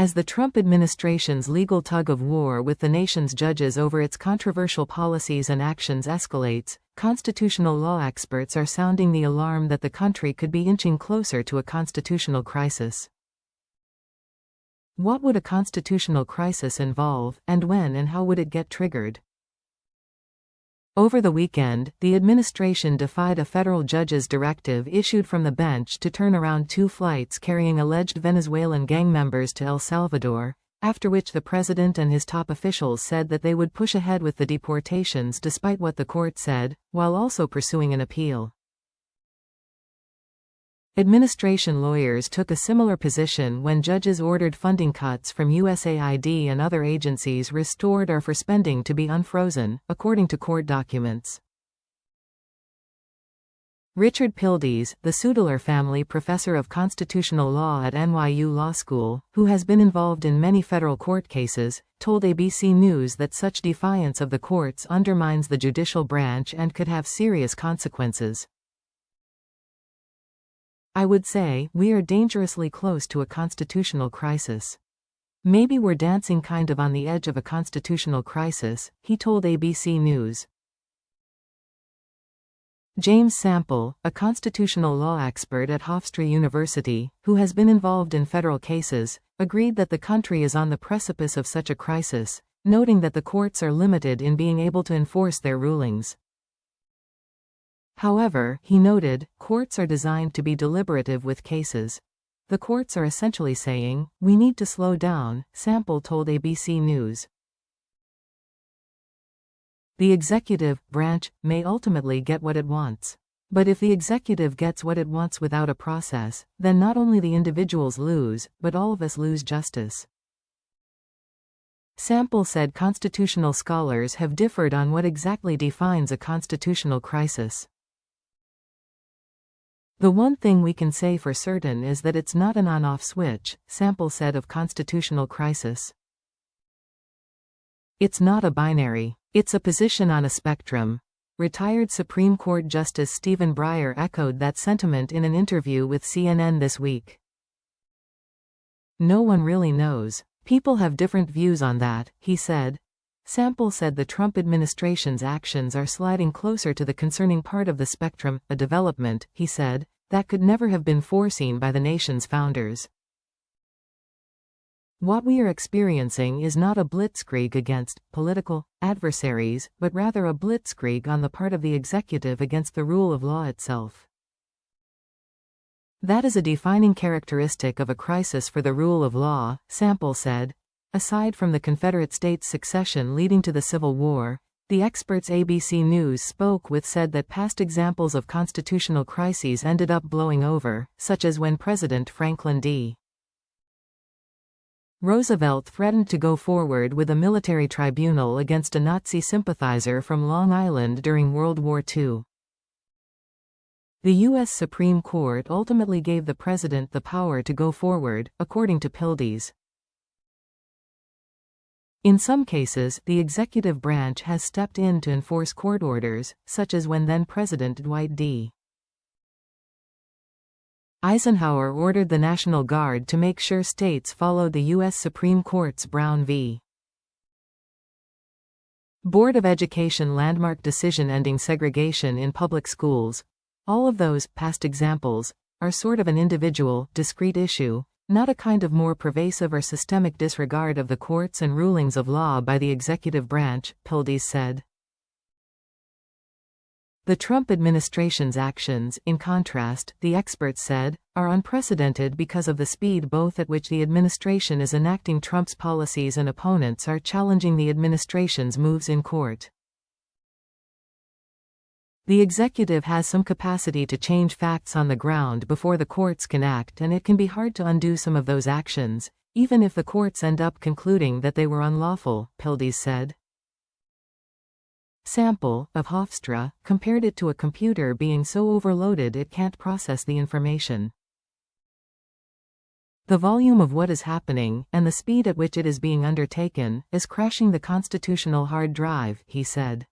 As the Trump administration's legal tug-of-war with the nation's judges over its controversial policies and actions escalates, constitutional law experts are sounding the alarm that the country could be inching closer to a constitutional crisis. What would a constitutional crisis involve, and when and how would it get triggered? Over the weekend, the administration defied a federal judge's directive issued from the bench to turn around 2 flights carrying alleged Venezuelan gang members to El Salvador, after which the president and his top officials said that they would push ahead with the deportations despite what the court said, while also pursuing an appeal. Administration lawyers took a similar position when judges ordered funding cuts from USAID and other agencies restored or for spending to be unfrozen, according to court documents. Richard Pildes, the Sudler family professor of constitutional law at NYU Law School, who has been involved in many federal court cases, told ABC News that such defiance of the courts undermines the judicial branch and could have serious consequences. I would say, we are dangerously close to a constitutional crisis. Maybe we're dancing kind of on the edge of a constitutional crisis, he told ABC News. James Sample, a constitutional law expert at Hofstra University, who has been involved in federal cases, agreed that the country is on the precipice of such a crisis, noting that the courts are limited in being able to enforce their rulings. However, he noted, courts are designed to be deliberative with cases. The courts are essentially saying, we need to slow down, Sample told ABC News. The executive branch may ultimately get what it wants. But if the executive gets what it wants without a process, then not only the individuals lose, but all of us lose justice. Sample said constitutional scholars have differed on what exactly defines a constitutional crisis. The one thing we can say for certain is that it's not an on-off switch, Sample said of constitutional crisis. It's not a binary. It's a position on a spectrum. Retired Supreme Court Justice Stephen Breyer echoed that sentiment in an interview with CNN this week. No one really knows. People have different views on that, he said. Sample said the Trump administration's actions are sliding closer to the concerning part of the spectrum, a development, he said, that could never have been foreseen by the nation's founders. What we are experiencing is not a blitzkrieg against political adversaries, but rather a blitzkrieg on the part of the executive against the rule of law itself. That is a defining characteristic of a crisis for the rule of law, Sample said. Aside from the Confederate States' succession leading to the Civil War, the experts ABC News spoke with said that past examples of constitutional crises ended up blowing over, such as when President Franklin D. Roosevelt threatened to go forward with a military tribunal against a Nazi sympathizer from Long Island during World War II. The U.S. Supreme Court ultimately gave the president the power to go forward, according to Pildes. In some cases, the executive branch has stepped in to enforce court orders, such as when then-President Dwight D. Eisenhower ordered the National Guard to make sure states followed the U.S. Supreme Court's Brown v. Board of Education landmark decision ending segregation in public schools. All of those past examples are sort of an individual, discrete issue, not a kind of more pervasive or systemic disregard of the courts and rulings of law by the executive branch, Pildes said. The Trump administration's actions, in contrast, the experts said, are unprecedented because of the speed both at which the administration is enacting Trump's policies and opponents are challenging the administration's moves in court. The executive has some capacity to change facts on the ground before the courts can act, and it can be hard to undo some of those actions, even if the courts end up concluding that they were unlawful, Pildes said. Sample, of Hofstra, compared it to a computer being so overloaded it can't process the information. The volume of what is happening, and the speed at which it is being undertaken, is crashing the constitutional hard drive, he said.